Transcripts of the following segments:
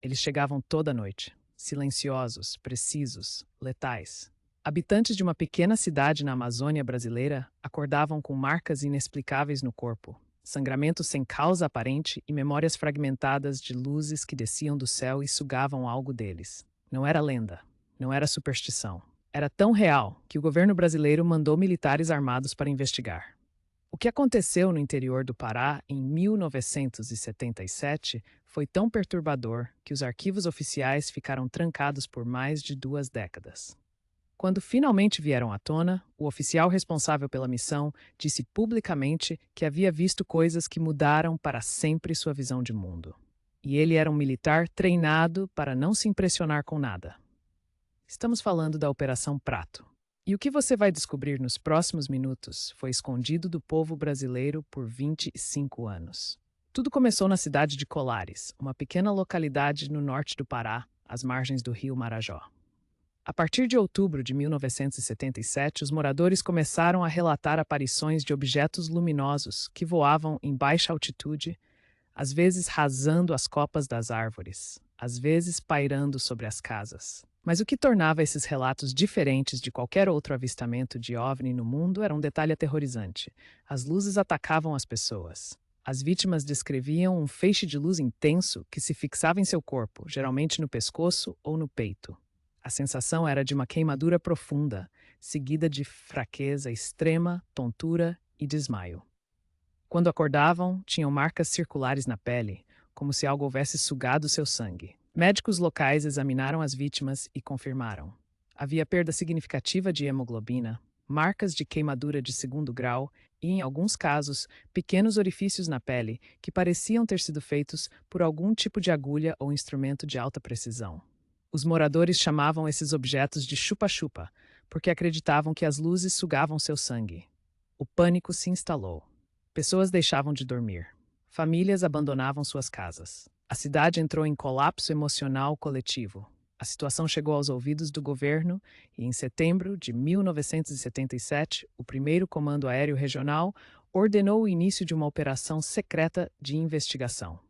Eles chegavam toda noite, silenciosos, precisos, letais. Habitantes de uma pequena cidade na Amazônia brasileira acordavam com marcas inexplicáveis no corpo, sangramento sem causa aparente e memórias fragmentadas de luzes que desciam do céu e sugavam algo deles. Não era lenda, não era superstição. Era tão real que o governo brasileiro mandou militares armados para investigar. O que aconteceu no interior do Pará em 1977 foi tão perturbador que os arquivos oficiais ficaram trancados por mais de 2 décadas. Quando finalmente vieram à tona, o oficial responsável pela missão disse publicamente que havia visto coisas que mudaram para sempre sua visão de mundo. E ele era um militar treinado para não se impressionar com nada. Estamos falando da Operação Prato. E o que você vai descobrir nos próximos minutos foi escondido do povo brasileiro por 25 anos. Tudo começou na cidade de Colares, uma pequena localidade no norte do Pará, às margens do rio Marajó. A partir de outubro de 1977, os moradores começaram a relatar aparições de objetos luminosos que voavam em baixa altitude, às vezes rasando as copas das árvores, às vezes pairando sobre as casas. Mas o que tornava esses relatos diferentes de qualquer outro avistamento de OVNI no mundo era um detalhe aterrorizante. As luzes atacavam as pessoas. As vítimas descreviam um feixe de luz intenso que se fixava em seu corpo, geralmente no pescoço ou no peito. A sensação era de uma queimadura profunda, seguida de fraqueza extrema, tontura e desmaio. Quando acordavam, tinham marcas circulares na pele, como se algo houvesse sugado seu sangue. Médicos locais examinaram as vítimas e confirmaram. Havia perda significativa de hemoglobina, marcas de queimadura de 2º grau e, em alguns casos, pequenos orifícios na pele que pareciam ter sido feitos por algum tipo de agulha ou instrumento de alta precisão. Os moradores chamavam esses objetos de chupa-chupa, porque acreditavam que as luzes sugavam seu sangue. O pânico se instalou. Pessoas deixavam de dormir. Famílias abandonavam suas casas. A cidade entrou em colapso emocional coletivo. A situação chegou aos ouvidos do governo e, em setembro de 1977, o primeiro Comando Aéreo Regional ordenou o início de uma operação secreta de investigação.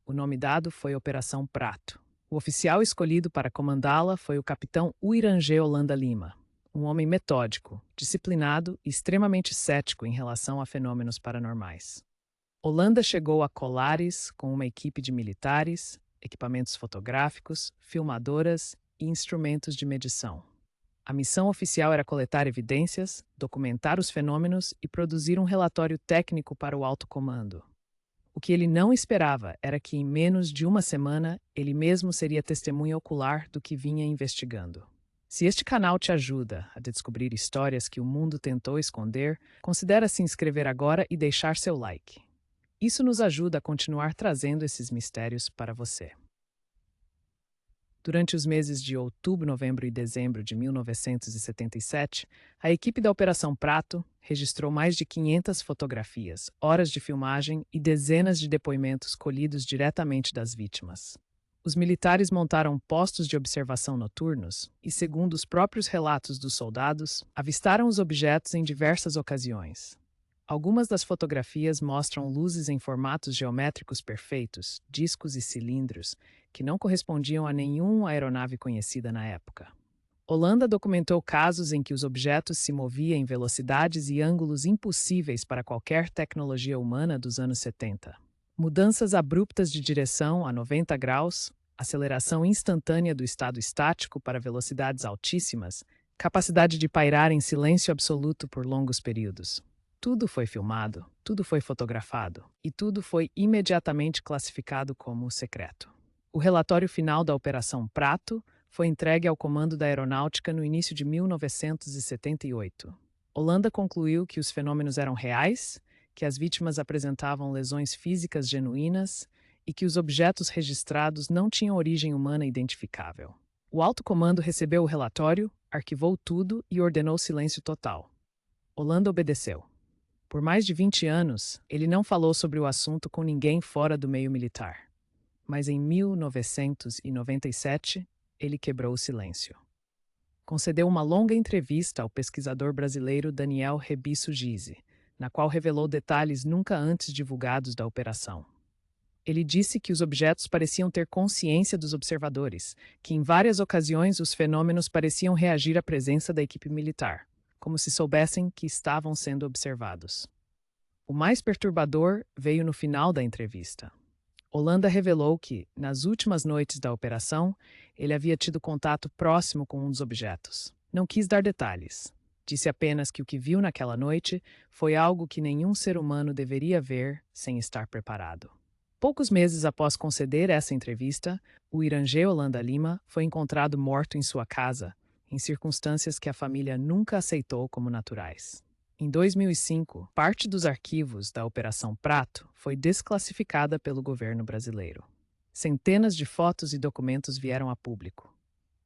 O nome dado foi Operação Prato. O oficial escolhido para comandá-la foi o capitão Uirangê Holanda Lima, um homem metódico, disciplinado e extremamente cético em relação a fenômenos paranormais. Holanda chegou a Colares com uma equipe de militares, equipamentos fotográficos, filmadoras e instrumentos de medição. A missão oficial era coletar evidências, documentar os fenômenos e produzir um relatório técnico para o alto comando. O que ele não esperava era que, em menos de uma semana, ele mesmo seria testemunha ocular do que vinha investigando. Se este canal te ajuda a descobrir histórias que o mundo tentou esconder, considere se inscrever agora e deixar seu like. Isso nos ajuda a continuar trazendo esses mistérios para você. Durante os meses de outubro, novembro e dezembro de 1977, a equipe da Operação Prato registrou mais de 500 fotografias, horas de filmagem e dezenas de depoimentos colhidos diretamente das vítimas. Os militares montaram postos de observação noturnos e, segundo os próprios relatos dos soldados, avistaram os objetos em diversas ocasiões. Algumas das fotografias mostram luzes em formatos geométricos perfeitos, discos e cilindros, que não correspondiam a nenhuma aeronave conhecida na época. Holanda documentou casos em que os objetos se moviam em velocidades e ângulos impossíveis para qualquer tecnologia humana dos anos 70. Mudanças abruptas de direção a 90 graus, aceleração instantânea do estado estático para velocidades altíssimas, capacidade de pairar em silêncio absoluto por longos períodos. Tudo foi filmado, tudo foi fotografado e tudo foi imediatamente classificado como secreto. O relatório final da Operação Prato foi entregue ao Comando da Aeronáutica no início de 1978. Holanda concluiu que os fenômenos eram reais, que as vítimas apresentavam lesões físicas genuínas e que os objetos registrados não tinham origem humana identificável. O alto comando recebeu o relatório, arquivou tudo e ordenou silêncio total. Holanda obedeceu. Por mais de 20 anos, ele não falou sobre o assunto com ninguém fora do meio militar. Mas em 1997, ele quebrou o silêncio. Concedeu uma longa entrevista ao pesquisador brasileiro Daniel Rebisso Gysi, na qual revelou detalhes nunca antes divulgados da operação. Ele disse que os objetos pareciam ter consciência dos observadores, que em várias ocasiões os fenômenos pareciam reagir à presença da equipe militar, como se soubessem que estavam sendo observados. O mais perturbador veio no final da entrevista. Holanda revelou que, nas últimas noites da operação, ele havia tido contato próximo com um dos objetos. Não quis dar detalhes. Disse apenas que o que viu naquela noite foi algo que nenhum ser humano deveria ver sem estar preparado. Poucos meses após conceder essa entrevista, o Irangê Holanda Lima foi encontrado morto em sua casa, em circunstâncias que a família nunca aceitou como naturais. Em 2005, parte dos arquivos da Operação Prato foi desclassificada pelo governo brasileiro. Centenas de fotos e documentos vieram a público.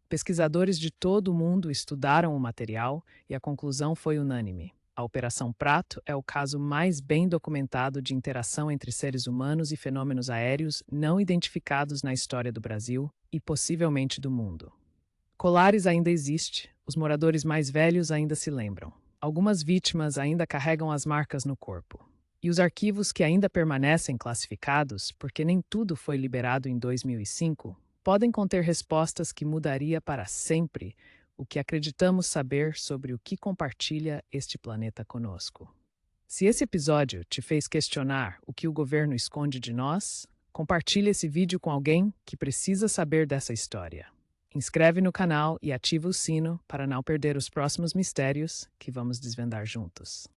Pesquisadores de todo o mundo estudaram o material e a conclusão foi unânime. A Operação Prato é o caso mais bem documentado de interação entre seres humanos e fenômenos aéreos não identificados na história do Brasil e possivelmente do mundo. Colares ainda existe, os moradores mais velhos ainda se lembram. Algumas vítimas ainda carregam as marcas no corpo. E os arquivos que ainda permanecem classificados, porque nem tudo foi liberado em 2005, podem conter respostas que mudaria para sempre o que acreditamos saber sobre o que compartilha este planeta conosco. Se esse episódio te fez questionar o que o governo esconde de nós, compartilhe esse vídeo com alguém que precisa saber dessa história. Inscreve no canal e ativa o sino para não perder os próximos mistérios que vamos desvendar juntos.